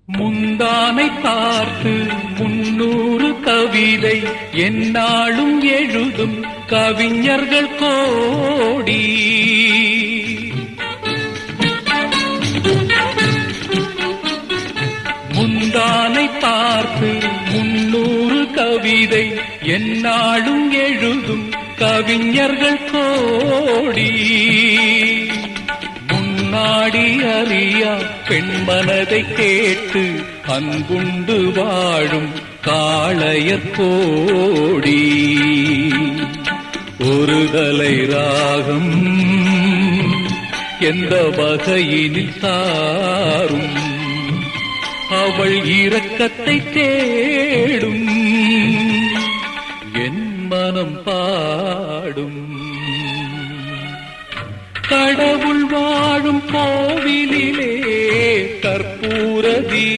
முந்தானை பார்த்து 300 கவிதை எந்நாளும் எழுதும் கவிஞர்கள் கோடி. முந்தானை பார்த்து 300 கவிதை எந்நாளும் எழுதும் கவிஞர்கள் கோடி. முன்னாடி அறியா பெண்மனதை கேட்டு அன்புண்டு வாழும் காளையர் கோடி. ஒரு தலை ராகம் எந்த வகையினில் சாரும் அவள் இரக்கத்தை தேடும் என் மனம் பாடும். கடவுள் வாழும் கோவிலிலே கற்பூர